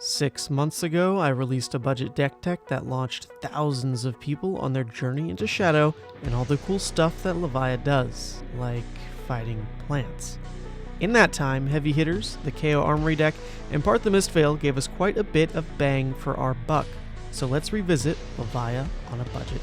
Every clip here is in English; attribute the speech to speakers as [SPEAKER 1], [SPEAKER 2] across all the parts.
[SPEAKER 1] 6 months ago, I released a budget deck tech that launched thousands of people on their journey into Shadow and all the cool stuff that Levia does, like fighting plants. In that time, heavy hitters, the Kayo Armory Deck, and part the Mistveil gave us quite a bit of bang for our buck. So let's revisit Levia on a budget.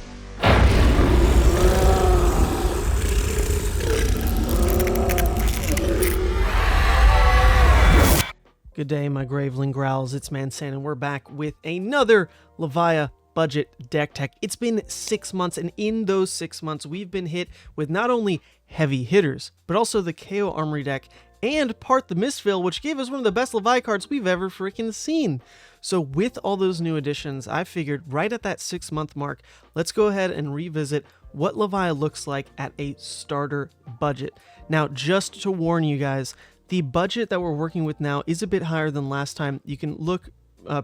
[SPEAKER 1] Good day, my Graveling growls. It's Mansan, and we're back with another Levia budget deck tech. It's been 6 months, and in those 6 months, we've been hit with not only heavy hitters, but also the Kayo Armory Deck and part the Mistveil, which gave us one of the best Levia cards we've ever freaking seen. So with all those new additions, I figured right at that 6-month mark, let's go ahead and revisit what Levia looks like at a starter budget. Now, just to warn you guys, the budget that we're working with now is a bit higher than last time. You can look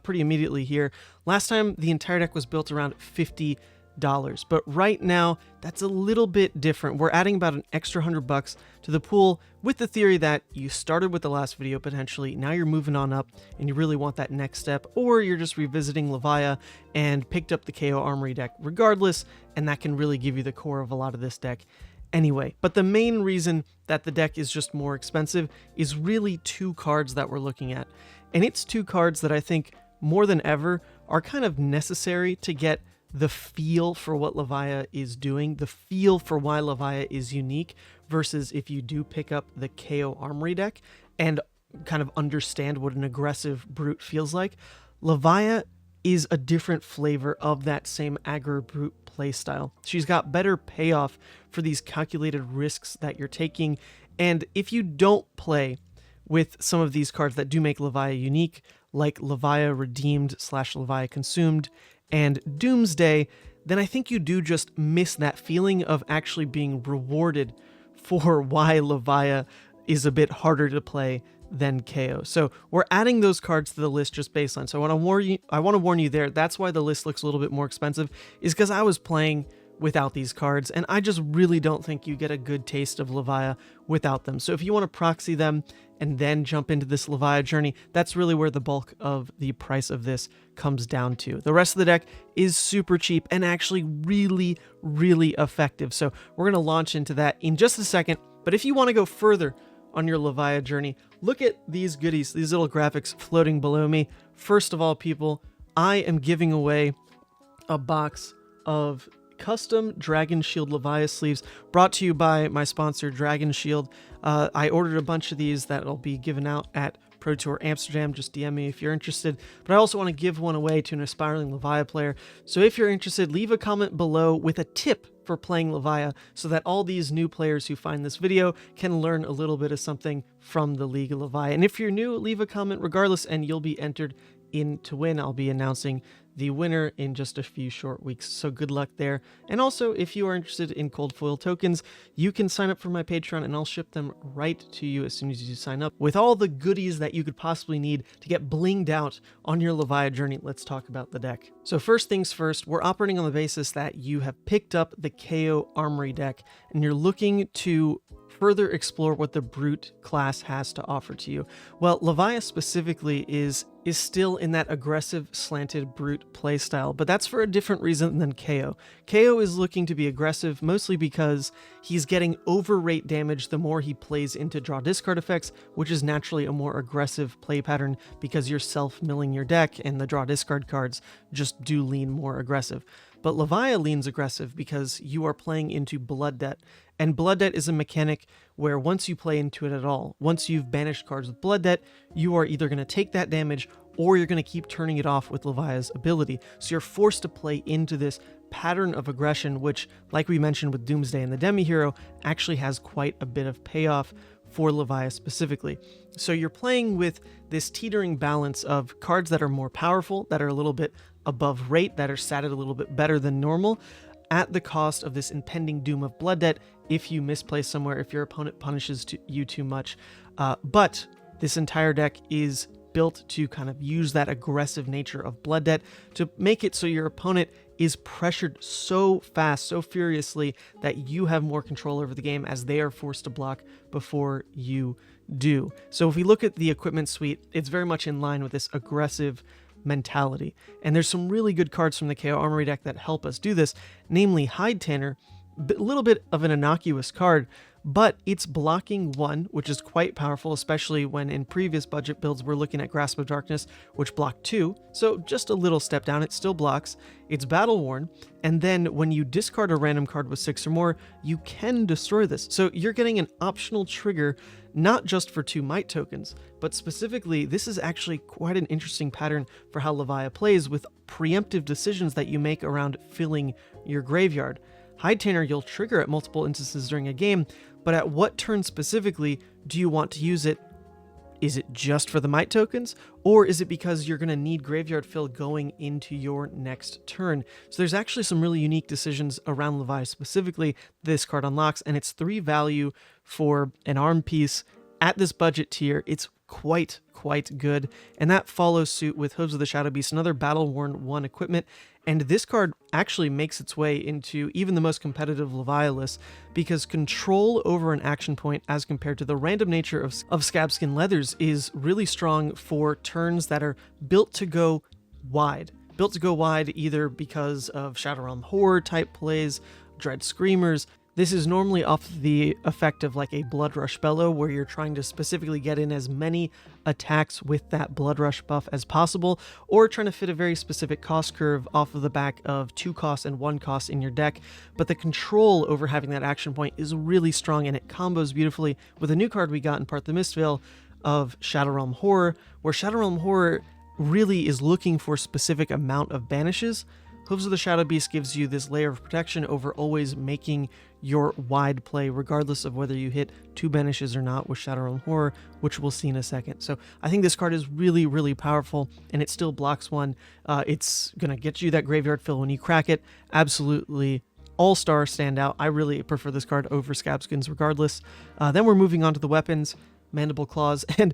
[SPEAKER 1] pretty immediately here. Last time, the entire deck was built around $50, but right now, that's a little bit different. We're adding about an extra $100 to the pool with the theory that you started with the last video potentially, now you're moving on up and you really want that next step, or you're just revisiting Levia and picked up the Kayo Armory deck regardless, and that can really give you the core of a lot of this deck anyway. But the main reason that the deck is just more expensive is really two cards that we're looking at. And it's two cards that I think more than ever are kind of necessary to get the feel for what Levia is doing, the feel for why Levia is unique, versus if you do pick up the Kayo Armory deck and kind of understand what an aggressive brute feels like. Levia is a different flavor of that same aggro brute playstyle. She's got better payoff for these calculated risks that you're taking, and if you don't play with some of these cards that do make Levia unique, like Levia Redeemed / Levia Consumed and Doomsday, then I think you do just miss that feeling of actually being rewarded for why Levia is a bit harder to play than Kayo. So we're adding those cards to the list just baseline. So I want to warn you there. That's why the list looks a little bit more expensive, is because I was playing without these cards, and I just really don't think you get a good taste of Levia without them. So if you want to proxy them and then jump into this Levia journey, that's really where the bulk of the price of this comes down to. The rest of the deck is super cheap and actually really, really effective. So we're going to launch into that in just a second. But if you want to go further on your Levia journey, look at these goodies, these little graphics floating below me. First of all, people, I am giving away a box of custom Dragon Shield Levia sleeves brought to you by my sponsor Dragon Shield. I ordered a bunch of these that'll be given out at Pro Tour Amsterdam. Just DM me if you're interested. But I also want to give one away to an aspiring Levia player. So if you're interested, leave a comment below with a tip for playing Levia so that all these new players who find this video can learn a little bit of something from the League of Levia. And if you're new, leave a comment regardless and you'll be entered in to win. I'll be announcing the winner in just a few short weeks, so good luck there. And also, if you are interested in cold foil tokens, you can sign up for my Patreon and I'll ship them right to you as soon as you sign up with all the goodies that you could possibly need to get blinged out on your Levia journey. Let's talk about the deck. So first things first, we're operating on the basis that you have picked up the Kayo Armory deck and you're looking to further explore what the brute class has to offer to you. Well, Levia specifically is still in that aggressive slanted brute playstyle, but that's for a different reason than Kayo. Kayo is looking to be aggressive mostly because he's getting overrate damage the more he plays into draw discard effects, which is naturally a more aggressive play pattern because you're self-milling your deck and the draw discard cards just do lean more aggressive. But Levia leans aggressive because you are playing into Blood Debt, and Blood Debt is a mechanic where once you play into it at all, once you've banished cards with Blood Debt, you are either going to take that damage or you're going to keep turning it off with Levia's ability. So you're forced to play into this pattern of aggression, which, like we mentioned with Doomsday and the Demi Hero, actually has quite a bit of payoff for Levia specifically. So you're playing with this teetering balance of cards that are more powerful, that are a little bit above rate, that are statted a little bit better than normal, at the cost of this impending doom of Blood Debt if you misplay somewhere, if your opponent punishes you too much. But this entire deck is built to kind of use that aggressive nature of Blood Debt to make it so your opponent is pressured so fast, so furiously, that you have more control over the game as they are forced to block before you do. So if we look at the equipment suite, it's very much in line with this aggressive mentality. And there's some really good cards from the Kayo Armory deck that help us do this, namely Hide Tanner, a little bit of an innocuous card, but it's blocking 1, which is quite powerful, especially when in previous budget builds we're looking at Grasp of Darkness, which blocked 2, so just a little step down. It still blocks. It's battle worn, and then when you discard a random card with 6 or more, you can destroy this. So you're getting an optional trigger, not just for 2 might tokens, but specifically, this is actually quite an interesting pattern for how Levia plays with preemptive decisions that you make around filling your graveyard. Hide Tanner you'll trigger at multiple instances during a game, but at what turn specifically do you want to use it? Is it just for the might tokens, or is it because you're going to need graveyard fill going into your next turn? So there's actually some really unique decisions around Levia specifically this card unlocks, and it's 3 value for an arm piece at this budget tier. It's quite good, and that follows suit with Hooves of the Shadow Beast, another battle-worn 1 equipment, and this card actually makes its way into even the most competitive Levia lists because control over an action point as compared to the random nature of Scabskin Leathers is really strong for turns that are built to go wide. Built to go wide either because of Shadow Realm Horror type plays, Dread Screamers. This is normally off the effect of like a Blood Rush Bellow, where you're trying to specifically get in as many attacks with that Blood Rush buff as possible, or trying to fit a very specific cost curve off of the back of 2 costs and 1 cost in your deck. But the control over having that action point is really strong, and it combos beautifully with a new card we got in part the Mistveil of Shadow Realm Horror, where Shadow Realm Horror really is looking for a specific amount of banishes. Hooves of the Shadow Beast gives you this layer of protection over always making your wide play, regardless of whether you hit 2 banishes or not with Shadow Realm Horror, which we'll see in a second. So I think this card is really powerful, and it still blocks 1. It's going to get you that graveyard fill when you crack it. Absolutely all-star standout. I really prefer this card over Scabskins regardless. Then we're moving on to the weapons, Mandible Claws, and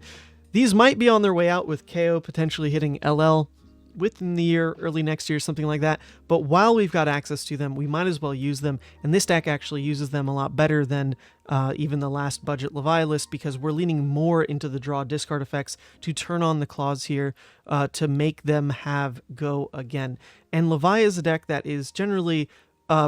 [SPEAKER 1] these might be on their way out with KO potentially hitting LL within the year, early next year, something like that. But while we've got access to them, we might as well use them. And this deck actually uses them a lot better than even the last budget Levia list, because we're leaning more into the draw discard effects to turn on the claws here to make them have go again. And Levia is a deck that is generally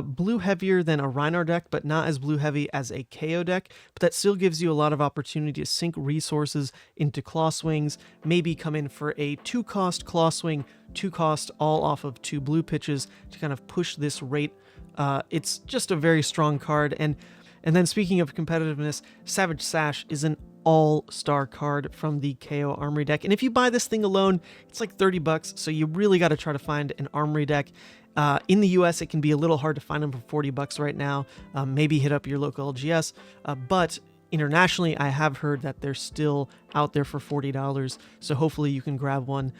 [SPEAKER 1] blue heavier than a Rhinar deck, but not as blue heavy as a KO deck, but that still gives you a lot of opportunity to sink resources into claw swings, maybe come in for a 2-cost claw swing, 2-cost all off of 2 blue pitches to kind of push this rate. It's just a very strong card. And then speaking of competitiveness, Savage Sash is an all-star card from the Kayo Armory deck, and if you buy this thing alone, it's like $30, so you really got to try to find an Armory deck. In the US, it can be a little hard to find them for $40 right now. Maybe hit up your local LGS, but internationally, I have heard that they're still out there for $40, so hopefully you can grab one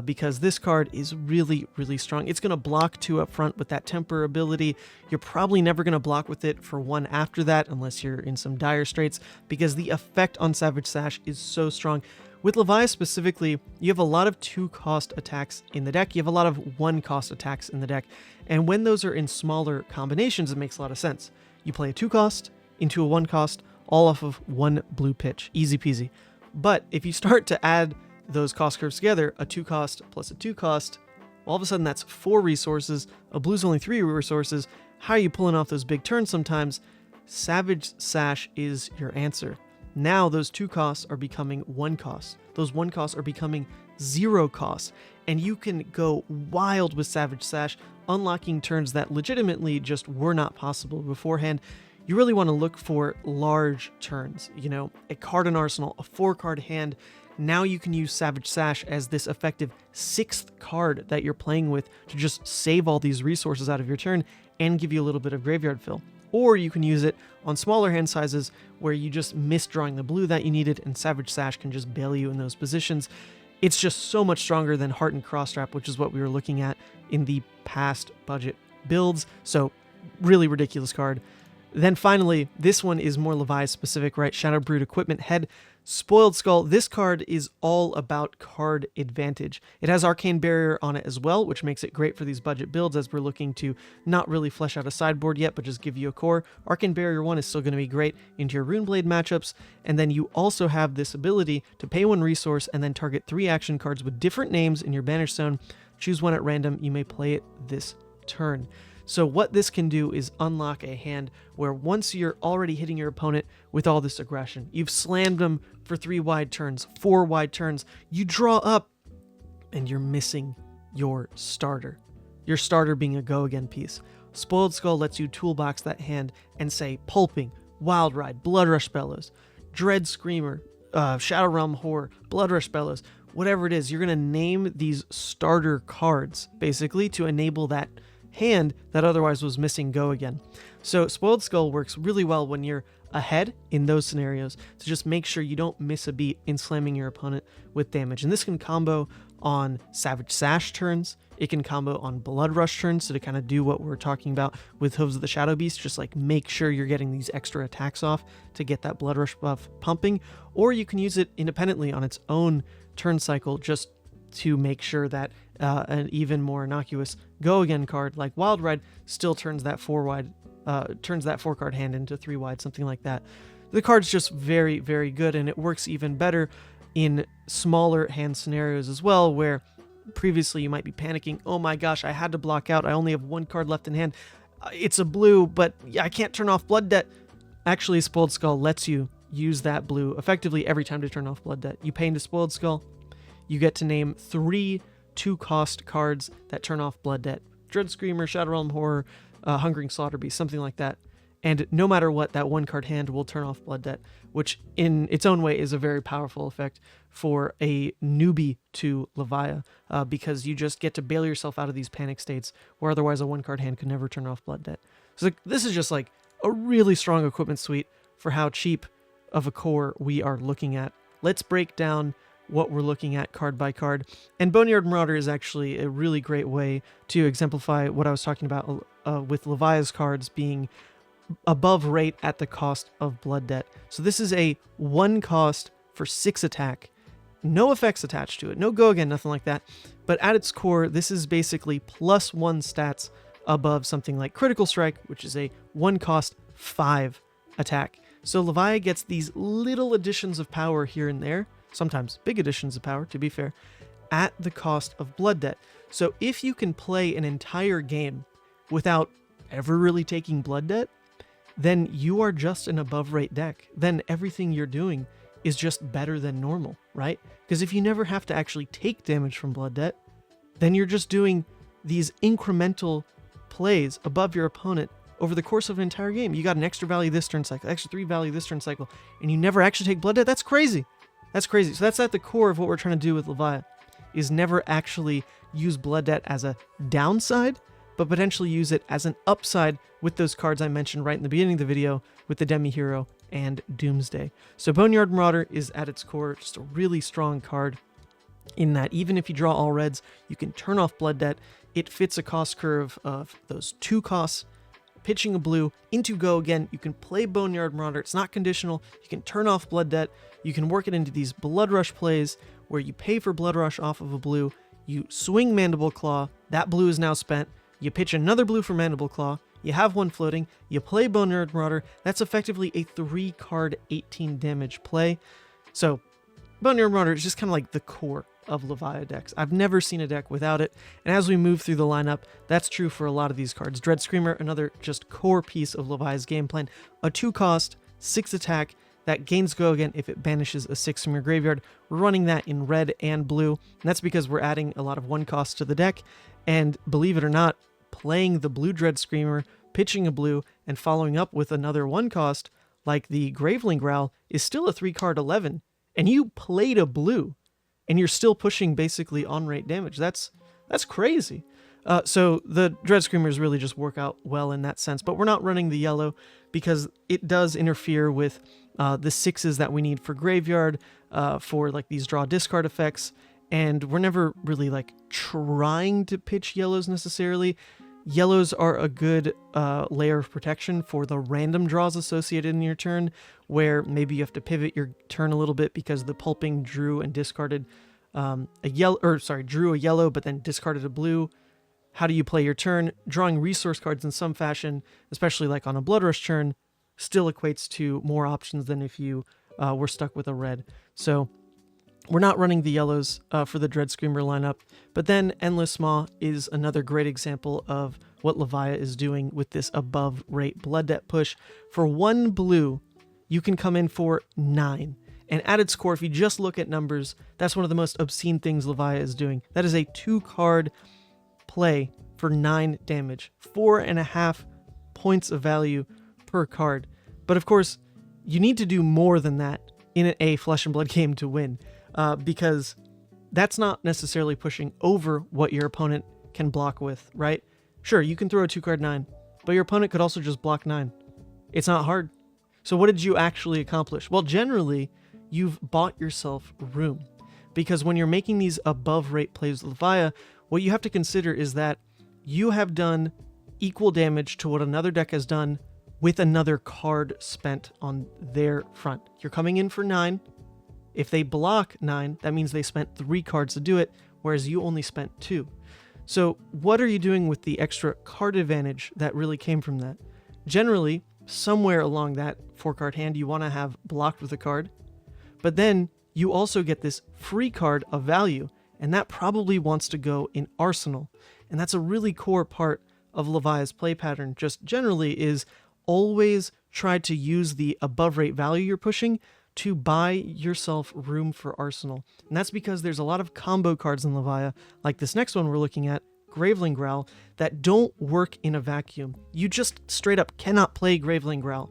[SPEAKER 1] because this card is really strong. It's going to block 2 up front with that temper ability. You're probably never going to block with it for 1 after that unless you're in some dire straits, because the effect on Savage Sash is so strong. With Levia specifically, you have a lot of 2-cost attacks in the deck. You have a lot of 1-cost attacks in the deck. And when those are in smaller combinations, it makes a lot of sense. You play a 2-cost into a 1-cost, all off of 1 blue pitch. Easy peasy. But if you start to add those cost curves together, a 2-cost plus a 2-cost, all of a sudden that's 4 resources. A blue's only 3 resources. How are you pulling off those big turns sometimes? Savage Sash is your answer. Now those 2 costs are becoming 1 cost. Those 1 costs are becoming 0 costs. And you can go wild with Savage Sash, unlocking turns that legitimately just were not possible beforehand. You really want to look for large turns. You know, a card in arsenal, a 4-card hand. Now you can use Savage Sash as this effective 6th card that you're playing with to just save all these resources out of your turn and give you a little bit of graveyard fill. Or you can use it on smaller hand sizes where you just missed drawing the blue that you needed, and Savage Sash can just bail you in those positions. It's just so much stronger than Heart and Crossstrap, which is what we were looking at in the past budget builds. So really ridiculous card. Then finally, this one is more Levia specific, right? Shadow Brood Equipment Head. Spoiled Skull, this card is all about card advantage. It has Arcane Barrier on it as well, which makes it great for these budget builds as we're looking to not really flesh out a sideboard yet, but just give you a core. Arcane Barrier 1 is still going to be great into your Runeblade matchups, and then you also have this ability to pay 1 resource and then target 3 action cards with different names in your Banish Zone. Choose one at random, you may play it this turn. So what this can do is unlock a hand where once you're already hitting your opponent with all this aggression, you've slammed them for 3 wide turns, 4 wide turns, you draw up and you're missing your starter. Your starter being a go again piece. Spoiled Skull lets you toolbox that hand and say Pulping, Wild Ride, Blood Rush Bellows, Dread Screamer, Shadow Realm Horror, Blood Rush Bellows, whatever it is, you're going to name these starter cards basically to enable that hand that otherwise was missing go again. So Spoiled Skull works really well when you're ahead in those scenarios to just make sure you don't miss a beat in slamming your opponent with damage. And this can combo on Savage Sash turns, it can combo on Blood Rush turns, so to kind of do what we're talking about with Hooves of the Shadow Beast, just like make sure you're getting these extra attacks off to get that Blood Rush buff pumping, or you can use it independently on its own turn cycle just to make sure that an even more innocuous go again card like Wild Ride still turns that 4 card hand into 3 wide, something like that. The card's just very, very good, and it works even better in smaller hand scenarios as well, where previously you might be panicking, oh my gosh, I had to block out, I only have 1 card left in hand, it's a blue, but I can't turn off Blood Debt. Actually, Spoiled Skull lets you use that blue effectively every time to turn off Blood Debt. You pay into Spoiled Skull, you get to name 3 2-cost cards that turn off Blood Debt. Dread Screamer, Shadow Realm Horror, Hungering Slaughter Beast, something like that. And no matter what, that 1-card hand will turn off Blood Debt, which in its own way is a very powerful effect for a newbie to Levia, because you just get to bail yourself out of these panic states where otherwise a 1-card hand could never turn off Blood Debt. So this is just like a really strong equipment suite for how cheap of a core we are looking at. Let's break down what we're looking at card by card. And Boneyard Marauder is actually a really great way to exemplify what I was talking about with Levia's cards being above rate at the cost of Blood Debt. So this is a 1 cost for 6 attack. No effects attached to it. No go again, nothing like that. But at its core, this is basically +1 stats above something like Critical Strike, which is a 1 cost 5 attack. So Levia gets these little additions of power here and there, sometimes big additions of power, to be fair, at the cost of Blood Debt. So if you can play an entire game without ever really taking Blood Debt, then you are just an above rate deck. Then everything you're doing is just better than normal, right? Because if you never have to actually take damage from Blood Debt, then you're just doing these incremental plays above your opponent over the course of an entire game. You got an extra value this turn cycle, extra 3 value this turn cycle, and you never actually take Blood Debt. That's crazy. That's crazy. So that's at the core of what we're trying to do with Levia, is never actually use Blood Debt as a downside, but potentially use it as an upside with those cards I mentioned right in the beginning of the video with the Demi Hero and Doomsday. So Boneyard Marauder is at its core just a really strong card in that even if you draw all reds, you can turn off Blood Debt. It fits a cost curve of those 2 costs, pitching a blue into go again. You can play Boneyard Marauder. It's not conditional. You can turn off Blood Debt. You can work it into these Blood Rush plays where you pay for Blood Rush off of a blue. You swing Mandible Claw. That blue is now spent. You pitch another blue for Mandible Claw. You have 1 floating. You play Boneyard Marauder. That's effectively a 3-card 18 damage play. So Boneyard Marauder is just kind of like the core of Levia decks. I've never seen a deck without it, and as we move through the lineup, that's true for a lot of these cards. Dread Screamer, another just core piece of Levia's game plan. A 2-cost, 6 attack that gains go again if it banishes a 6 from your graveyard. We're running that in red and blue, and that's because we're adding a lot of 1-costs to the deck, and believe it or not, playing the blue Dread Screamer, pitching a blue, and following up with another 1-cost, like the Graveling Growl, is still a 3-card 11, and you played a blue, and you're still pushing basically on-rate damage. That's crazy. So the Dread Screamers really just work out well in that sense, but we're not running the yellow because it does interfere with the 6s that we need for graveyard, for like these draw discard effects, and we're never really like trying to pitch yellows necessarily. Yellows are a good layer of protection for the random draws associated in your turn, where maybe you have to pivot your turn a little bit because the pulping drew and discarded drew a yellow but then discarded a blue. How do you play your turn? Drawing resource cards in some fashion, especially like on a Blood Rush turn, still equates to more options than if you were stuck with a red. So we're not running the yellows for the Dread Screamer lineup, but then Endless Maw is another great example of what Levia is doing with this above rate Blood Debt push. For 1 blue, you can come in for 9. And at its core, if you just look at numbers, that's one of the most obscene things Levia is doing. That is a 2-card play for 9 damage, 4.5 points of value per card. But of course, you need to do more than that in a Flesh and Blood game to win, because that's not necessarily pushing over what your opponent can block with, right? Sure, you can throw a 2-card 9, but your opponent could also just block 9. It's not hard. So what did you actually accomplish? Well, generally, you've bought yourself room, because when you're making these above rate plays with Levia, what you have to consider is that you have done equal damage to what another deck has done with another card spent on their front. You're coming in for 9. If they block 9, that means they spent 3 cards to do it, whereas you only spent 2. So what are you doing with the extra card advantage that really came from that? Generally, somewhere along that 4-card hand, you want to have blocked with a card, but then you also get this free card of value, and that probably wants to go in Arsenal. And that's a really core part of Levia's play pattern, just generally, is always try to use the above rate value you're pushing to buy yourself room for Arsenal. And that's because there's a lot of combo cards in Levia, like this next one we're looking at, Graveling Growl, that don't work in a vacuum. You just straight up cannot play Graveling Growl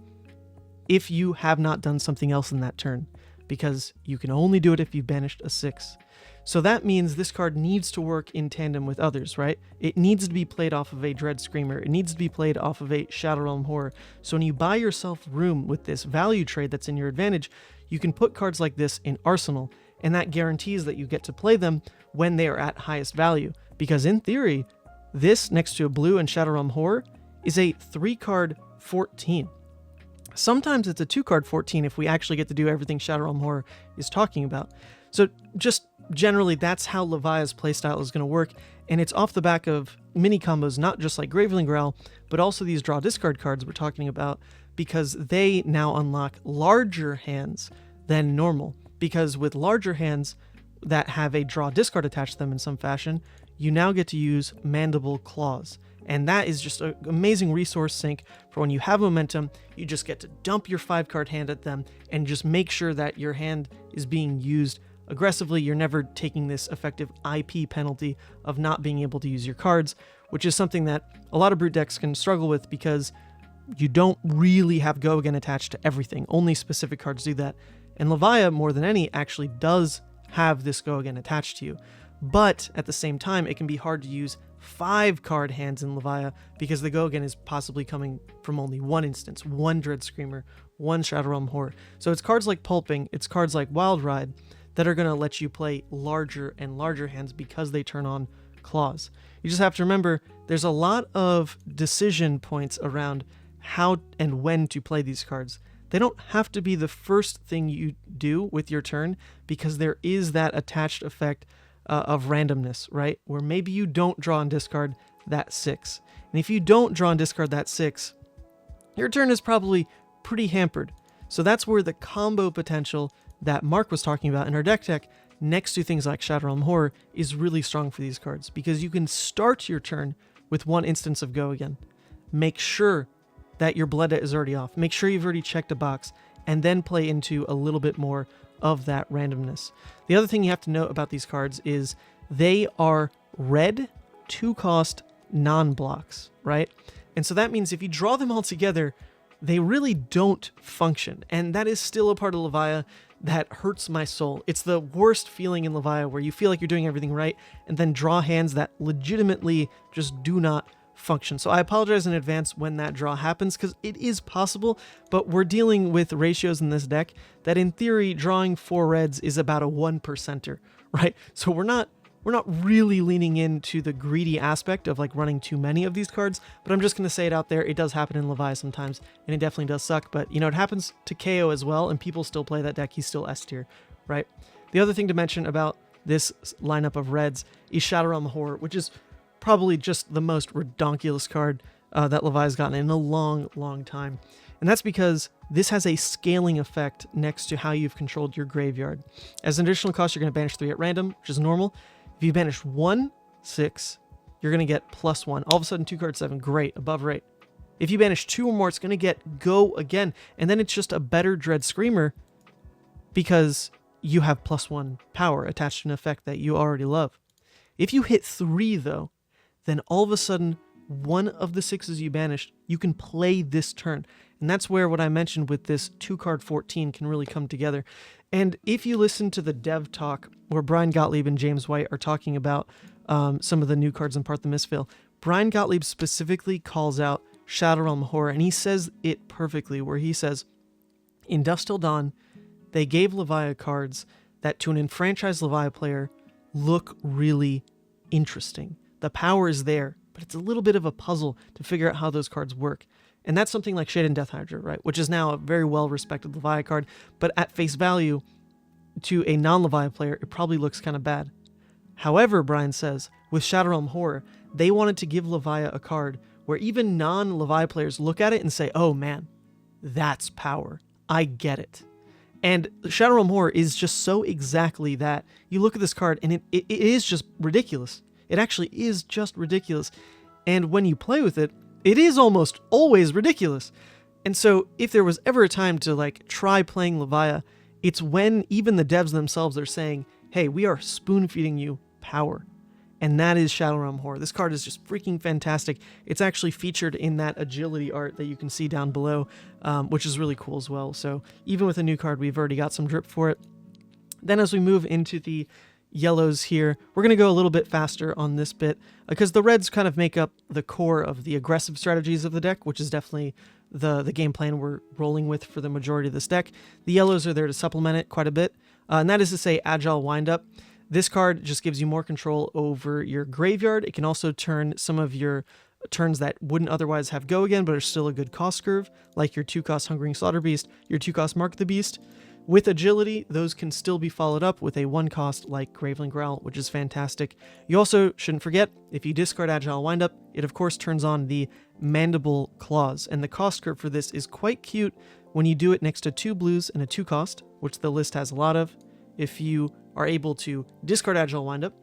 [SPEAKER 1] if you have not done something else in that turn, because you can only do it if you've banished a 6. So that means this card needs to work in tandem with others, right? It needs to be played off of a Dread Screamer. It needs to be played off of a Shadow Realm Horror. So when you buy yourself room with this value trade that's in your advantage, you can put cards like this in Arsenal, and that guarantees that you get to play them when they are at highest value. Because in theory, this next to a blue and Shadow Realm Horror is a 3-card 14. Sometimes it's a 2-card 14 if we actually get to do everything Shadow Realm Horror is talking about. So just generally, that's how Levia's playstyle is going to work, and it's off the back of mini combos, not just like Graveling Growl, but also these draw discard cards we're talking about, because they now unlock larger hands than normal. Because with larger hands that have a draw discard attached to them in some fashion, you now get to use Mandible Claws. And that is just an amazing resource sink for when you have momentum. You just get to dump your 5-card hand at them and just make sure that your hand is being used aggressively. You're never taking this effective IP penalty of not being able to use your cards, which is something that a lot of brute decks can struggle with because you don't really have Go Again attached to everything. Only specific cards do that. And Levia, more than any, actually does have this Go Again attached to you. But at the same time, it can be hard to use 5-card hands in Levia because the Go Again is possibly coming from only one instance, one Dread Screamer, one Shadow Realm Horror. So it's cards like Pulping, it's cards like Wild Ride that are going to let you play larger and larger hands because they turn on Claws. You just have to remember there's a lot of decision points around how and when to play these cards. They don't have to be the first thing you do with your turn because there is that attached effect of randomness, right? Where maybe you don't draw and discard that 6. And if you don't draw and discard that 6, your turn is probably pretty hampered. So that's where the combo potential that Mark was talking about in our deck tech next to things like Shadow Realm Horror is really strong for these cards because you can start your turn with one instance of Go Again. Make sure that your Blood Debt is already off. Make sure you've already checked a box and then play into a little bit more of that randomness. The other thing you have to note about these cards is they are red 2-cost non-blocks, right? And so that means if you draw them all together, they really don't function. And that is still a part of Levia that hurts my soul. It's the worst feeling in Levia where you feel like you're doing everything right and then draw hands that legitimately just do not function. So I apologize in advance when that draw happens because it is possible, but we're dealing with ratios in this deck that in theory drawing 4 reds is about a 1%er, right? So we're not we're not really leaning into the greedy aspect of like running too many of these cards, but I'm just going to say it out there. It does happen in Levia sometimes, and it definitely does suck, but you know, it happens to Kayo as well, and people still play that deck. He's still S tier, right? The other thing to mention about this lineup of reds is Shadow Realm Horror, which is probably just the most redonkulous card that Levia's gotten in a long, long time. And that's because this has a scaling effect next to how you've controlled your graveyard. As an additional cost, you're going to banish 3 at random, which is normal. If you banish 1, 6, you're going to get +1. All of a sudden, 2 card 7, great, above rate. If you banish 2 or more, it's going to get go again. And then it's just a better Dread Screamer because you have +1 power attached to an effect that you already love. If you hit 3, though, then all of a sudden, one of the 6s you banished, you can play this turn. And that's where what I mentioned with this 2-card 14 can really come together. And if you listen to the dev talk where Brian Gottlieb and James White are talking about some of the new cards in Part the Mistveil, Brian Gottlieb specifically calls out Shadow Realm Horror, and he says it perfectly, where he says, in Dusk Till Dawn, they gave Levia cards that to an enfranchised Levia player look really interesting. The power is there, but it's a little bit of a puzzle to figure out how those cards work. And that's something like Shade and Death Hydra, right? Which is now a very well-respected Levia card, but at face value, to a non-Levia player, it probably looks kind of bad. However, Brian says, with Shadow Realm Horror, they wanted to give Levia a card where even non-Levia players look at it and say, oh man, that's power. I get it. And Shadow Realm Horror is just so exactly that. You look at this card, and it is just ridiculous. It actually is just ridiculous. And when you play with it, it is almost always ridiculous. And so if there was ever a time to like try playing Levia, it's when even the devs themselves are saying, hey, we are spoon feeding you power. And that is Shadow Realm Horror. This card is just freaking fantastic. It's actually featured in that agility art that you can see down below, which is really cool as well. So even with a new card, we've already got some drip for it. Then as we move into the yellows here, we're going to go a little bit faster on this bit because the reds kind of make up the core of the aggressive strategies of the deck, which is definitely the game plan we're rolling with for the majority of this deck. The yellows are there to supplement it quite a bit, and that is to say Agile Windup. This card just gives you more control over your graveyard. It can also turn some of your turns that wouldn't otherwise have go again, but are still a good cost curve, like your 2-cost Hungering Slaughter Beast, your 2-cost Mark the Beast. With agility, those can still be followed up with a 1-cost like Graveling Growl, which is fantastic. You also shouldn't forget, if you discard Agile Windup, it of course turns on the Mandible Claws, and the cost curve for this is quite cute when you do it next to 2 blues and a 2-cost, which the list has a lot of. If you are able to discard Agile Windup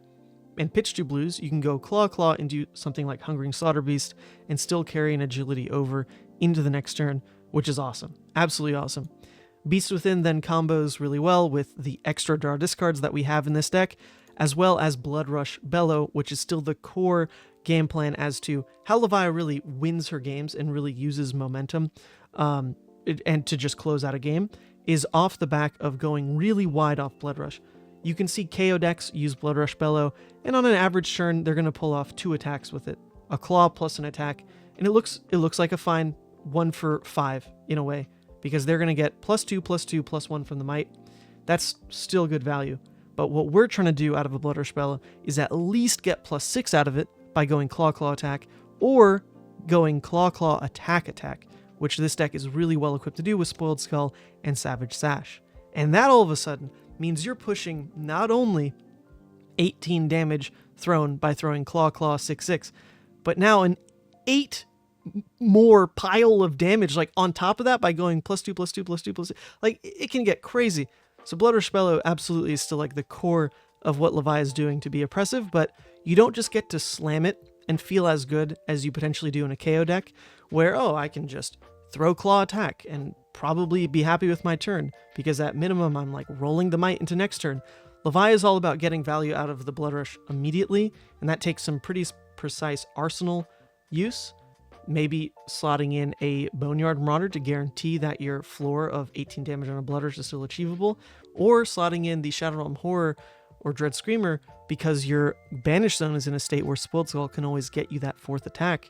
[SPEAKER 1] and pitch 2 blues, you can go Claw and do something like Hungering Slaughter Beast and still carry an agility over into the next turn, which is awesome. Absolutely awesome. Beast Within then combos really well with the extra draw discards that we have in this deck, as well as Blood Rush Bellow, which is still the core game plan as to how Levia really wins her games and really uses momentum and to just close out a game, is off the back of going really wide off Blood Rush. You can see KO decks use Blood Rush Bellow, and on an average turn, they're going to pull off 2 attacks with it. A claw plus an attack, and it looks like a fine 1 for 5 in a way, because they're going to get +2, +2, +1 from the might. That's still good value. But what we're trying to do out of a Blood Rush Bellow is at least get +6 out of it by going Claw attack, or going Claw attack, which this deck is really well equipped to do with Spoiled Skull and Savage Sash. And that all of a sudden means you're pushing not only 18 damage thrown by throwing Claw 6/6, but now an 8 more pile of damage like on top of that by going +2, +2, +2, +2. Like, it can get crazy. So Blood Rush Bellow absolutely is still like the core of what Levia is doing to be oppressive, but you don't just get to slam it and feel as good as you potentially do in a KO deck, where, oh, I can just throw Claw attack and probably be happy with my turn, because at minimum I'm like rolling the might into next turn. Levia is all about getting value out of the Blood Rush immediately, and that takes some pretty precise arsenal use. Maybe slotting in a Boneyard Marauder to guarantee that your floor of 18 damage on a Blood Rush is still achievable, or slotting in the Shadow Realm Horror or Dread Screamer because your Banish Zone is in a state where Spoiled Skull can always get you that 4th attack.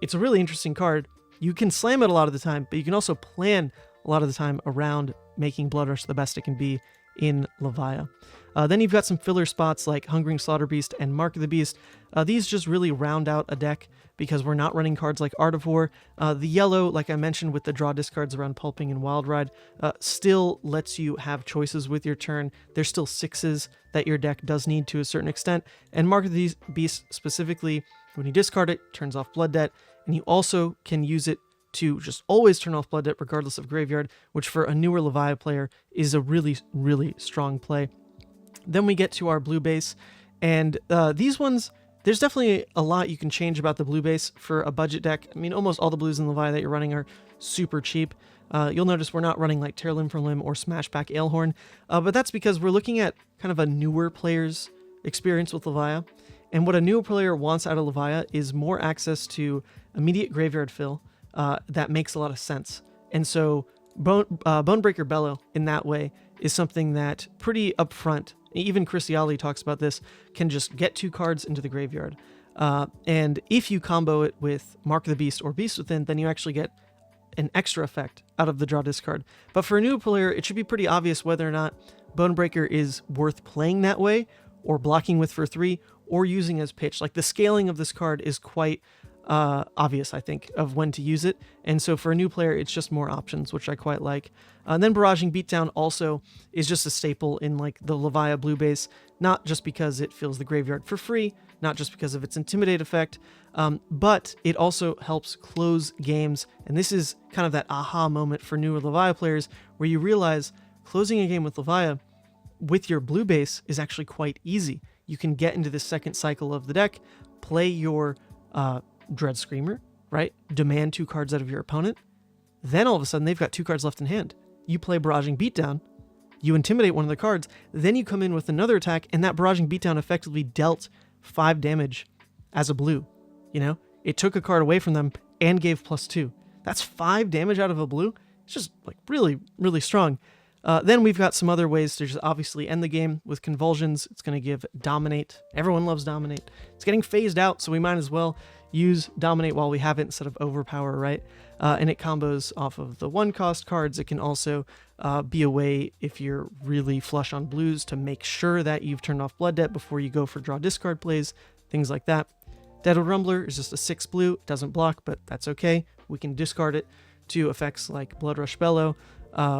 [SPEAKER 1] It's a really interesting card. You can slam it a lot of the time, but you can also plan a lot of the time around making Blood Rush the best it can be in Levia. Then you've got some filler spots like Hungering Slaughterbeast and Mark of the Beast. These just really round out a deck because we're not running cards like Art of War. The yellow, like I mentioned with the draw discards around Pulping and Wild Ride, still lets you have choices with your turn. There's still 6s that your deck does need to a certain extent. And Mark of the Beast specifically, when you discard it, turns off Blood Debt. And you also can use it to just always turn off Blood Debt regardless of graveyard, which for a newer Levia player is a really, really strong play. Then we get to our blue base, and these ones, there's definitely a lot you can change about the blue base for a budget deck. I mean, almost all the blues in Levia that you're running are super cheap. You'll notice we're not running like Tear Limb from Limb or Smashback Alehorn, but that's because we're looking at kind of a newer player's experience with Levia. And what a newer player wants out of Levia is more access to immediate graveyard fill that makes a lot of sense. And so Bonebreaker Bellow in that way is something that pretty upfront, even Chris Yali talks about this, can just get 2 cards into the graveyard. And if you combo it with Mark of the Beast or Beast Within, then you actually get an extra effect out of the draw discard. But for a new player, it should be pretty obvious whether or not Bonebreaker is worth playing that way, or blocking with for 3, or using as pitch. Like the scaling of this card is quite obvious, I think, of when to use it. And so for a new player, it's just more options, which I quite like. And then Barraging Beatdown also is just a staple in like the Levia blue base, not just because it fills the graveyard for free, not just because of its Intimidate effect, but it also helps close games. And this is kind of that aha moment for newer Levia players where you realize closing a game with Levia with your blue base is actually quite easy. You can get into the second cycle of the deck, play your Dread Screamer, right? Demand 2 cards out of your opponent. Then all of a sudden they've got 2 cards left in hand. You play Barraging Beatdown, you intimidate one of the cards, then you come in with another attack, and that Barraging Beatdown effectively dealt 5 damage as a blue. You know, it took a card away from them and gave +2. That's 5 damage out of a blue. It's just like really, really strong. Then we've got some other ways to just obviously end the game with Convulsions. It's going to give Dominate. Everyone loves Dominate. It's getting phased out, so we might as well use Dominate while we have it instead of Overpower, right? And it combos off of the 1-cost cards. It can also be a way, if you're really flush on blues, to make sure that you've turned off Blood Debt before you go for draw discard plays, things like that. Deadwood Rumbler is just a 6 blue. It doesn't block, but that's okay. We can discard it to effects like Blood Rush Bellow.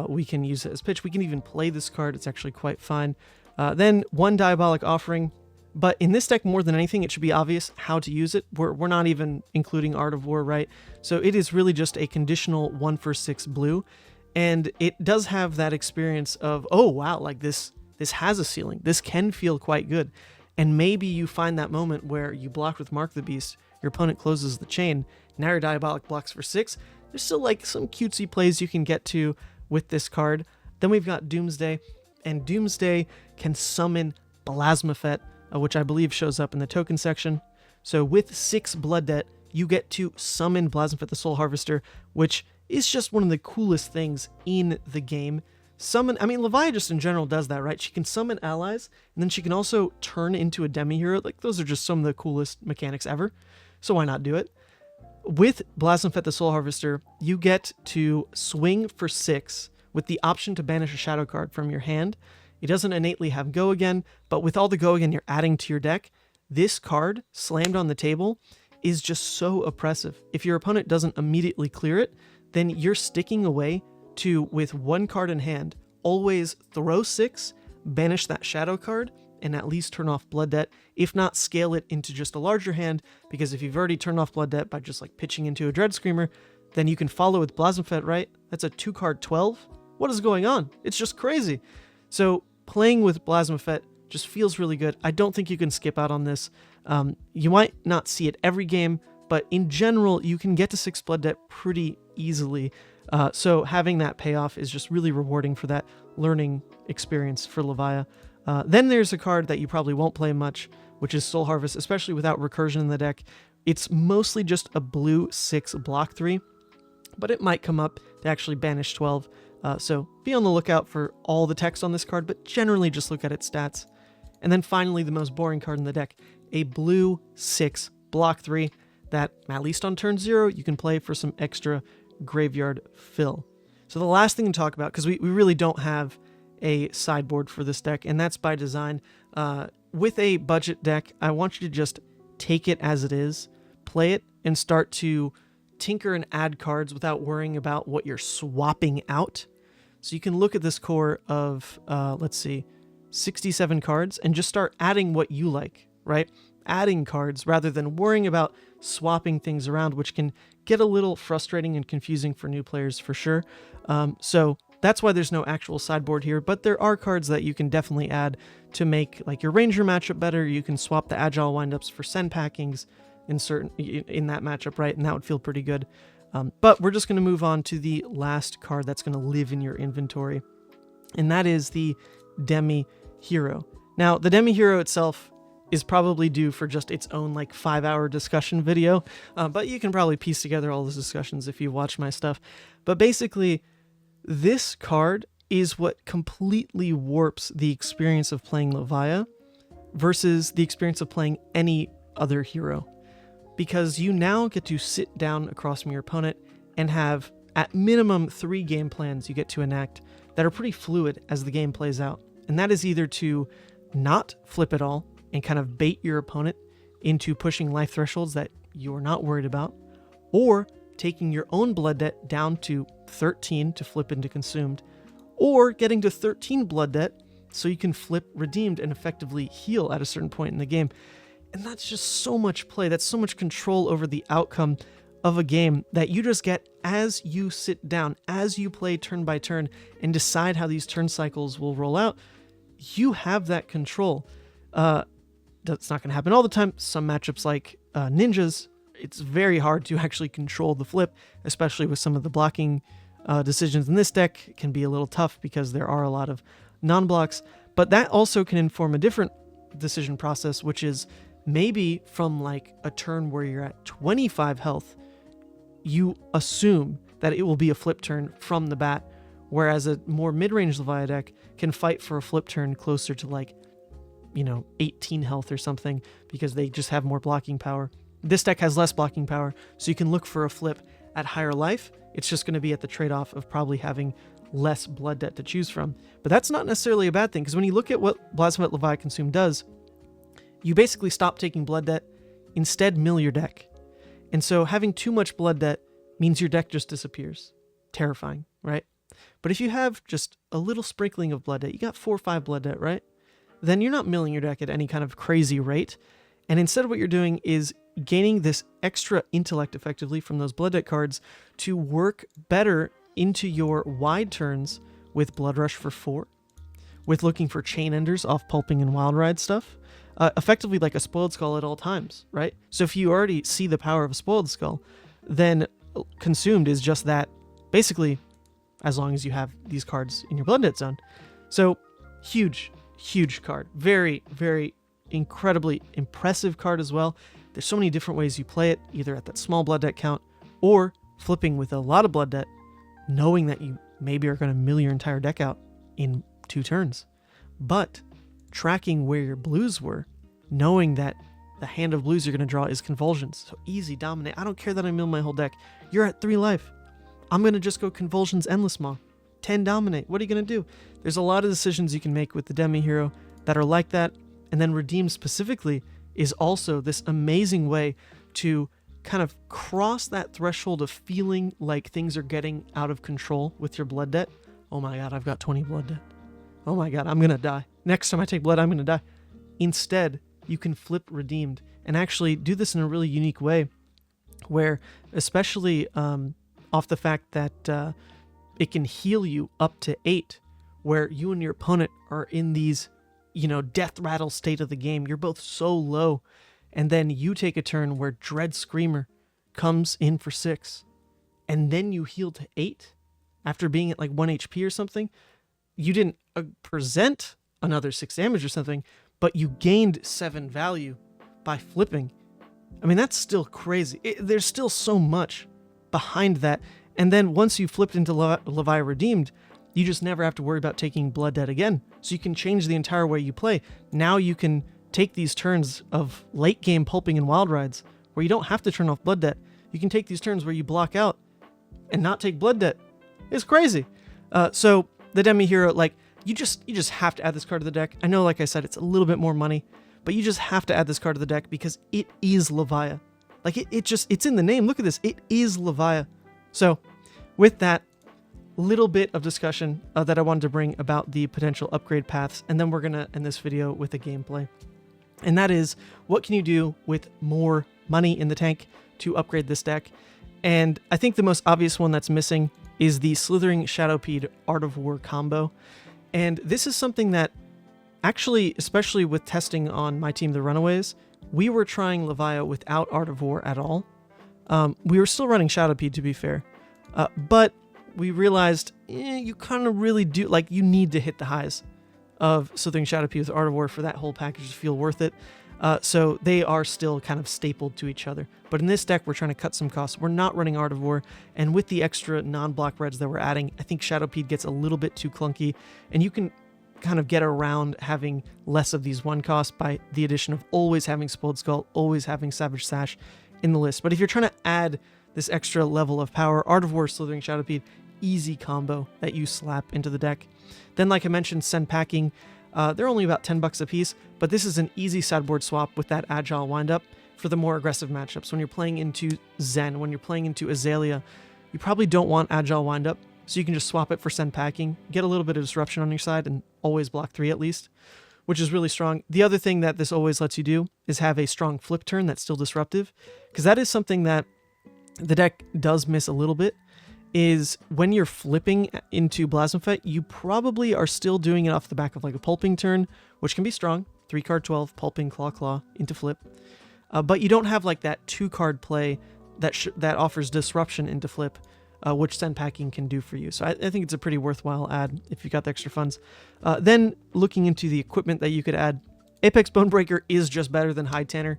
[SPEAKER 1] We can use it as pitch. We can even play this card. It's actually quite fine. Then 1 Diabolic Offering. But in this deck, more than anything, it should be obvious how to use it. We're not even including Art of War, right? So it is really just a conditional 1 for 6 blue. And it does have that experience of, oh, wow, like this has a ceiling. This can feel quite good. And maybe you find that moment where you block with Mark the Beast, your opponent closes the chain, now your Diabolic blocks for 6. There's still like some cutesy plays you can get to with this card. Then we've got Doomsday, and Doomsday can summon Blasmafet, which I believe shows up in the token section. So with 6 Blood Debt, you get to summon Blasmafet the Soul Harvester, which is just one of the coolest things in the game. Levia just in general does that, right? She can summon allies, and then she can also turn into a Demi Hero. Like, those are just some of the coolest mechanics ever. So why not do it? With Blasmafet the Soul Harvester, you get to swing for 6 with the option to banish a shadow card from your hand. It doesn't innately have Go Again, but with all the Go Again you're adding to your deck, this card, slammed on the table, is just so oppressive. If your opponent doesn't immediately clear it, then you're sticking away to, with 1 card in hand, always throw 6, banish that shadow card, and at least turn off Blood Debt, if not scale it into just a larger hand, because if you've already turned off Blood Debt by just like pitching into a Dread Screamer, then you can follow with Blasmafet, right? That's a 2-card 12. What is going on? It's just crazy. So playing with Blasmafet just feels really good. I don't think you can skip out on this. You might not see it every game, but in general, you can get to 6 Blood Debt pretty easily. So having that payoff is just really rewarding for that learning experience for Levia. Then there's a card that you probably won't play much, which is Soul Harvest, especially without recursion in the deck. It's mostly just a blue 6 block 3, but it might come up to actually banish 12. So be on the lookout for all the text on this card, but generally just look at its stats. And then finally, the most boring card in the deck, a blue 6 block 3 that, at least on turn 0, you can play for some extra graveyard fill. So the last thing to talk about, because we really don't have a sideboard for this deck, and that's by design. With a budget deck, I want you to just take it as it is, play it, and start to tinker and add cards without worrying about what you're swapping out. So you can look at this core of, let's see, 67 cards and just start adding what you like, right? Adding cards rather than worrying about swapping things around, which can get a little frustrating and confusing for new players for sure. So that's why there's no actual sideboard here, but there are cards that you can definitely add to make like your Ranger matchup better. You can swap the Agile windups for Send Packings in that matchup, right? And that would feel pretty good. But we're just going to move on to the last card that's going to live in your inventory, and that is the Demi Hero. Now, the Demi Hero itself is probably due for just its own like 5-hour discussion video, but you can probably piece together all those discussions if you watch my stuff. But basically, this card is what completely warps the experience of playing Levia versus the experience of playing any other hero, because you now get to sit down across from your opponent and have at minimum 3 game plans you get to enact that are pretty fluid as the game plays out. And that is either to not flip at all and kind of bait your opponent into pushing life thresholds that you're not worried about, or taking your own blood debt down to 13 to flip into consumed, or getting to 13 blood debt so you can flip redeemed and effectively heal at a certain point in the game. And that's just so much play. That's so much control over the outcome of a game that you just get as you sit down, as you play turn by turn and decide how these turn cycles will roll out. You have that control. That's not going to happen all the time. Some matchups like ninjas, it's very hard to actually control the flip, especially with some of the blocking decisions in this deck. It can be a little tough because there are a lot of non-blocks, but that also can inform a different decision process, which is maybe from like a turn where you're at 25 health, you assume that it will be a flip turn from the bat, whereas a more mid-range Levia deck can fight for a flip turn closer to like, 18 health or something, because they just have more blocking power. This deck has less blocking power, so you can look for a flip at higher life. It's just going to be at the trade-off of probably having less blood debt to choose from. But that's not necessarily a bad thing, because when you look at what Plasma Levia Consume does, you basically stop taking blood debt, instead mill your deck. And so having too much blood debt means your deck just disappears. Terrifying, right? But if you have just a little sprinkling of blood debt, you got 4 or 5 blood debt, right? Then you're not milling your deck at any kind of crazy rate. And instead what you're doing is gaining this extra intellect effectively from those blood debt cards to work better into your wide turns with Blood Rush for 4, with looking for Chain Enders off Pulping and Wild Ride stuff, effectively like a Spoiled Skull at all times, right? So if you already see the power of a Spoiled Skull, then Consumed is just that, basically, as long as you have these cards in your blood debt zone. So huge card. Very, very incredibly impressive card as well. There's so many different ways you play it, either at that small blood debt count or flipping with a lot of blood debt, knowing that you maybe are going to mill your entire deck out in 2 turns. But tracking where your blues were, knowing that the hand of blues you're going to draw is Convulsions. So easy, dominate. I don't care that I mill my whole deck. You're at 3 life. I'm going to just go Convulsions, Endless Maw. 10 dominate. What are you going to do? There's a lot of decisions you can make with the Demi Hero that are like that. And then Redeem specifically is also this amazing way to kind of cross that threshold of feeling like things are getting out of control with your blood debt. Oh my god, I've got 20 blood debt. Oh my god, I'm going to die. Next time I take blood, I'm going to die. Instead, you can flip Redeemed and actually do this in a really unique way where, especially off the fact that it can heal you up to 8, where you and your opponent are in these, death rattle state of the game. You're both so low. And then you take a turn where Dread Screamer comes in for 6. And then you heal to 8 after being at like 1 HP or something. You didn't present another 6 damage or something, but you gained 7 value by flipping. I mean, that's still crazy. There's still so much behind that. And then once you flipped into Levia Redeemed, you just never have to worry about taking blood debt again. So you can change the entire way you play. Now you can take these turns of late game pulping and wild rides where you don't have to turn off blood debt. You can take these turns where you block out and not take blood debt. It's crazy. So the Demi Hero, you just have to add this card to the deck. I know, like I said, it's a little bit more money, but you just have to add this card to the deck because it is Levia. Like it's in the name. Look at this. It is Levia. So with that little bit of discussion that I wanted to bring about the potential upgrade paths, and then we're going to end this video with a gameplay. And that is, what can you do with more money in the tank to upgrade this deck? And I think the most obvious one that's missing is the Slithering Shadowpeed Art of War combo. And this is something that actually, especially with testing on my team, the Runaways, we were trying Levia without Art of War at all. We were still running Shadowpeed, to be fair. But we realized you kind of really do, like, you need to hit the highs of Slithering Shadowpeed with Art of War for that whole package to feel worth it. So they are still kind of stapled to each other. But in this deck, we're trying to cut some costs. We're not running Art of War, and with the extra non-block reds that we're adding, I think Shadowpeed gets a little bit too clunky, and you can kind of get around having less of these one costs by the addition of always having Spoiled Skull, always having Savage Sash in the list. But if you're trying to add this extra level of power, Art of War, Slithering Shadowpeed, easy combo that you slap into the deck. Then, like I mentioned, Send Packing. They're only about 10 bucks a piece, but this is an easy sideboard swap with that Agile Windup for the more aggressive matchups. When you're playing into Zen, when you're playing into Azalea, you probably don't want Agile Windup, so you can just swap it for Send Packing, get a little bit of disruption on your side, and always block 3 at least, which is really strong. The other thing that this always lets you do is have a strong flip turn that's still disruptive, because that is something that the deck does miss a little bit, is when you're flipping into Blasphemfet, you probably are still doing it off the back of like a Pulping turn, which can be strong. 3-card 12, Pulping, Claw into flip. But you don't have like that 2-card play that offers disruption into flip, which Send Packing can do for you. So I think it's a pretty worthwhile add if you got the extra funds. Then looking into the equipment that you could add, Apex Bonebreaker is just better than Hide Tanner.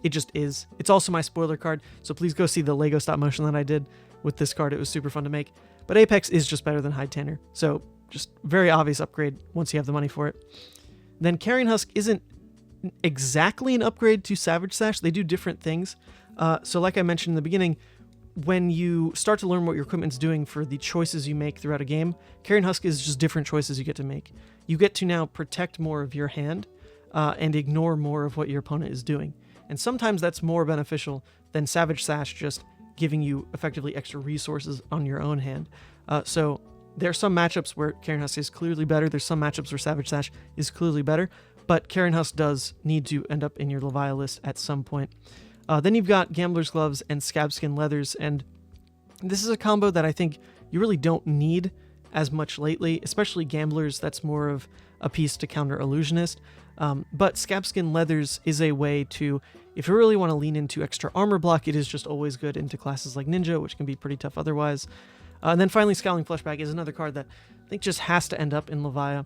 [SPEAKER 1] It just is. It's also my spoiler card, so please go see the Lego stop motion that I did with this card. It was super fun to make. But Apex is just better than Hide Tanner, so just very obvious upgrade once you have the money for it. Then Carrion Husk isn't exactly an upgrade to Savage Sash. They do different things. So like I mentioned in the beginning, when you start to learn what your equipment's doing for the choices you make throughout a game, Carrion Husk is just different choices you get to make. You get to now protect more of your hand and ignore more of what your opponent is doing. And sometimes that's more beneficial than Savage Sash just giving you effectively extra resources on your own hand. So there are some matchups where Carrion Husk is clearly better. There's some matchups where Savage Sash is clearly better, but Carrion Husk does need to end up in your Levia list at some point. Then you've got Gambler's Gloves and Scabskin Leathers, and this is a combo that I think you really don't need as much lately, especially Gamblers. That's more of a piece to counter Illusionist. But Scabskin Leathers is a way to, if you really want to lean into extra armor block, it is just always good into classes like Ninja, which can be pretty tough otherwise. And then finally, Scowling Fleshbag is another card that I think just has to end up in Levia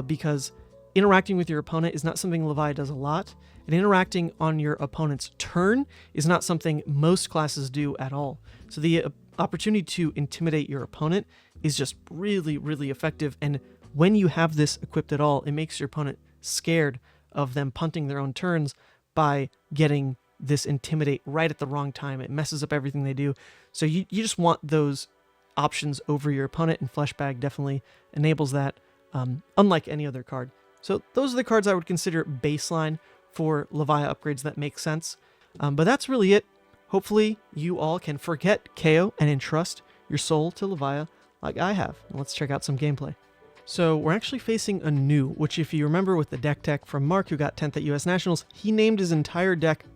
[SPEAKER 1] because interacting with your opponent is not something Levia does a lot, and interacting on your opponent's turn is not something most classes do at all. So the opportunity to intimidate your opponent is just really, really effective, and when you have this equipped at all, it makes your opponent scared of them punting their own turns by getting this Intimidate right at the wrong time. It messes up everything they do. So you just want those options over your opponent, and Fleshbag definitely enables that, unlike any other card. So those are the cards I would consider baseline for Levia upgrades that make sense. But that's really it. Hopefully you all can forget Kayo and entrust your soul to Levia like I have. Let's check out some gameplay. So we're actually facing a new, which if you remember with the deck tech from Mark, who got 10th at US Nationals, he named his entire deck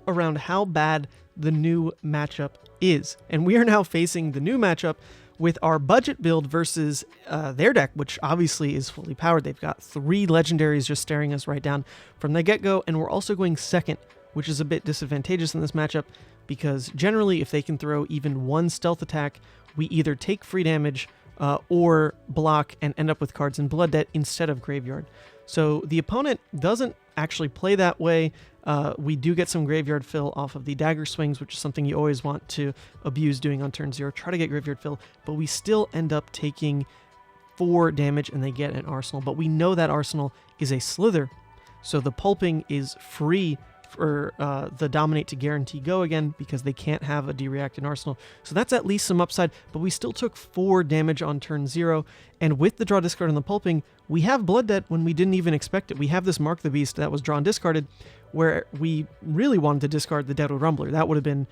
[SPEAKER 1] around how bad the new matchup is. And we are now facing the new matchup with our budget build versus their deck, which obviously is fully powered. They've got 3 legendaries just staring us right down from the get-go, and we're also going second, which is a bit disadvantageous in this matchup because generally if they can throw even one stealth attack, we either take free damage or block and end up with cards in Blood Debt instead of Graveyard. So the opponent doesn't actually play that way. We do get some Graveyard Fill off of the Dagger Swings, which is something you always want to abuse doing on turn 0. Try to get Graveyard Fill, but we still end up taking 4 damage and they get an Arsenal. But we know that Arsenal is a Slither, so the Pulping is free for the Dominate to guarantee go again because they can't have a D-React in Arsenal. So that's at least some upside, but we still took 4 damage on turn 0, and with the draw discard and the pulping, we have Blood Debt when we didn't even expect it. We have this Mark the Beast that was drawn discarded, where we really wanted to discard the Deadwood Rumbler. That would have been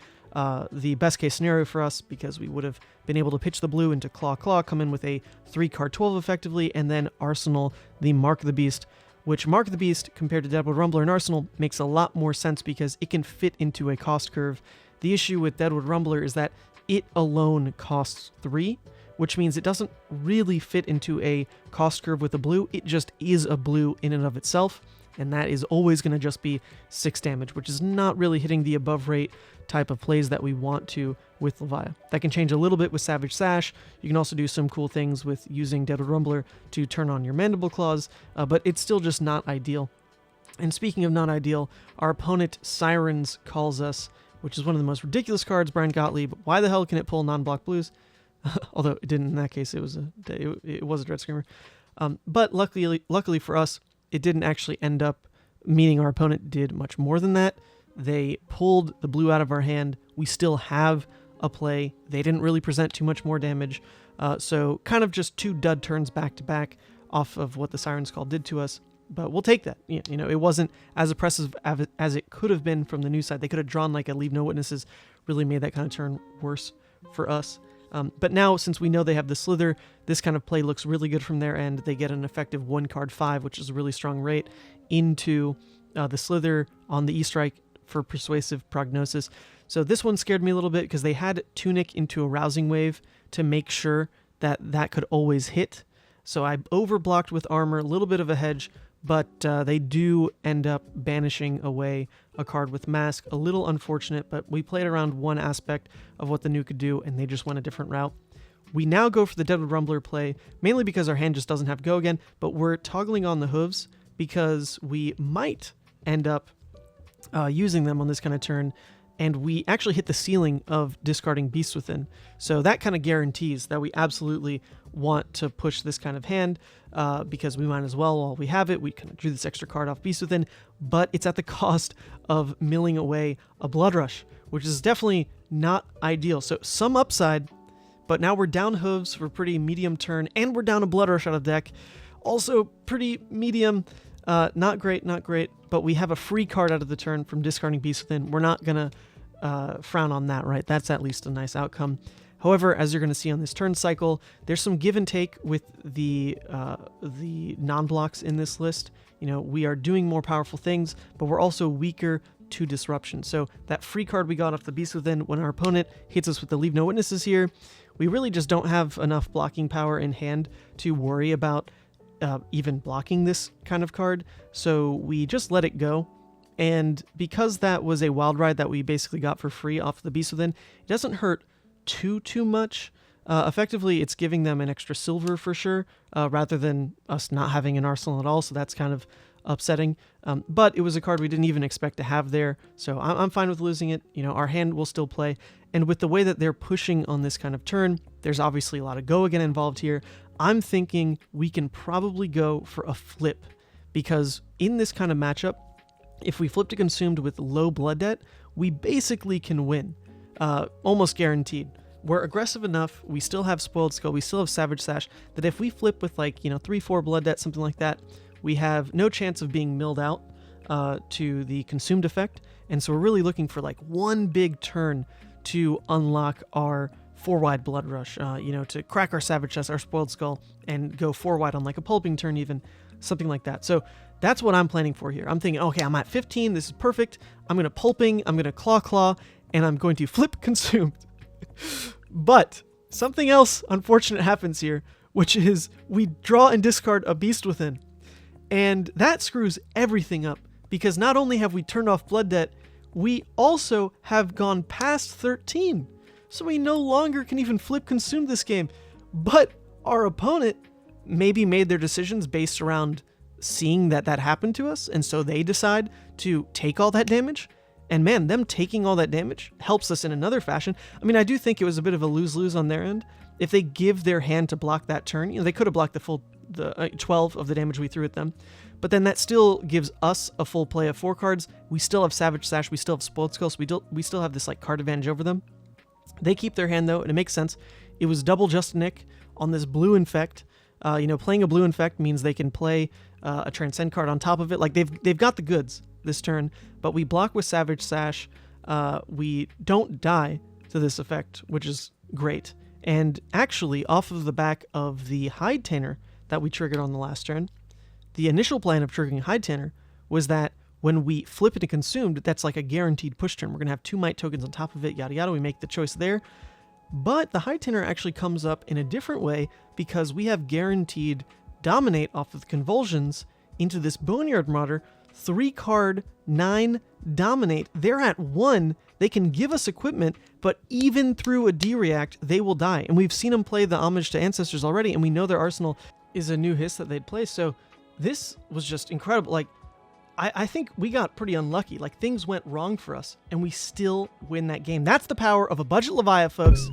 [SPEAKER 1] the best case scenario for us because we would have been able to pitch the blue into Claw Claw, come in with a 3-card 12 effectively, and then Arsenal the Mark the Beast, which Mark the Beast compared to Deadwood Rumbler in Arsenal makes a lot more sense because it can fit into a cost curve. The issue with Deadwood Rumbler is that it alone costs 3, which means it doesn't really fit into a cost curve with a blue. It just is a blue in and of itself, and that is always going to just be 6 damage, which is not really hitting the above rate type of plays that we want to with Levia. That can change a little bit with Savage Sash. You can also do some cool things with using Deadwood Rumbler to turn on your Mandible Claws, but it's still just not ideal. And speaking of not ideal, our opponent Sirens calls us, which is one of the most ridiculous cards, Brian Gottlieb. Why the hell can it pull non-block blues? Although it didn't in that case, it was a Dread Screamer. But luckily for us, it didn't actually end up meaning our opponent did much more than that. They pulled the blue out of our hand. We still have a play. They didn't really present too much more damage. So kind of just 2 dud turns back to back off of what the Siren's Call did to us. But we'll take that. You know, it wasn't as oppressive as it could have been from the new side. They could have drawn like a Leave No Witnesses, really made that kind of turn worse for us. But now, since we know they have the Slither, this kind of play looks really good from their end. They get an effective 1-card 5, which is a really strong rate, into the Slither on the E-Strike for Persuasive Prognosis. So this one scared me a little bit because they had Tunic into a Rousing Wave to make sure that that could always hit. So I overblocked with Armor, a little bit of a hedge, but they do end up banishing away a card with Mask. A little unfortunate, but we played around one aspect of what the new could do, and they just went a different route. We now go for the Deadwood Rumbler play, mainly because our hand just doesn't have go again, but we're toggling on the hooves because we might end up using them on this kind of turn, and we actually hit the ceiling of discarding Beast Within. So that kind of guarantees that we absolutely want to push this kind of hand because we might as well while we have it. We kind of drew this extra card off Beast Within, but it's at the cost of milling away a Blood Rush, which is definitely not ideal. So some upside, but now we're down hooves for pretty medium turn, and we're down a Blood Rush out of deck. Also pretty medium. Not great, but we have a free card out of the turn from discarding Beast Within. We're not going to frown on that, right? That's at least a nice outcome. However, as you're going to see on this turn cycle, there's some give and take with the non-blocks in this list. You know, we are doing more powerful things, but we're also weaker to disruption. So that free card we got off the Beast Within, when our opponent hits us with the Leave No Witnesses here, we really just don't have enough blocking power in hand to worry about even blocking this kind of card, so we just let it go. And because that was a wild ride that we basically got for free off the Beast Within, it doesn't hurt too much. Effectively, it's giving them an extra silver for sure, rather than us not having an arsenal at all, so that's kind of upsetting. But it was a card we didn't even expect to have there, so I'm fine with losing it. You know, our hand will still play, and with the way that they're pushing on this kind of turn, there's obviously a lot of go again involved here. I'm thinking we can probably go for a flip, because in this kind of matchup, if we flip to Consumed with low Blood Debt, we basically can win, almost guaranteed. We're aggressive enough, we still have Spoiled Skull, we still have Savage Sash, that if we flip with like, 3-4 Blood Debt, something like that, we have no chance of being milled out to the Consumed effect, and so we're really looking for like one big turn to unlock our 4-wide Blood Rush, to crack our Savage Chest, our Spoiled Skull, and go 4-wide on like a Pulping turn even, something like that. So that's what I'm planning for here. I'm thinking, okay, I'm at 15, this is perfect, I'm going to Pulping, I'm going to Claw, and I'm going to flip Consumed. But something else unfortunate happens here, which is we draw and discard a Beast Within. And that screws everything up, because not only have we turned off Blood Debt, we also have gone past 13. So we no longer can even flip Consume this game. But our opponent maybe made their decisions based around seeing that happened to us, and so they decide to take all that damage. And man, them taking all that damage helps us in another fashion. I mean, I do think it was a bit of a lose-lose on their end. If they give their hand to block that turn, they could have blocked the full 12 of the damage we threw at them. but then that still gives us a full play of 4 cards. We still have Savage Sash, we still have Spoiled Skull, so we still have this like card advantage over them. They keep their hand though, and it makes sense. It was double Just Nick on this blue Infect. You know, playing a blue Infect means they can play a Transcend card on top of it. Like they've got the goods this turn, but we block with Savage Sash. We don't die to this effect, which is great. And actually, off of the back of the Hide Tanner that we triggered on the last turn, the initial plan of triggering Hide Tanner was that when we flip into Consumed, that's like a guaranteed push turn. We're going to have 2 Might tokens on top of it, yada yada. We make the choice there. But the Hide Tanner actually comes up in a different way because we have guaranteed Dominate off of the Convulsions into this Boneyard Marauder, 3-card, 9 Dominate. They're at 1. They can give us equipment, but even through a D-React, they will die. And we've seen them play the Homage to Ancestors already, and we know their arsenal is a new hiss that they'd play. So this was just incredible. Like, I think we got pretty unlucky. Like, things went wrong for us, and we still win that game. That's the power of a Budget Levia, folks.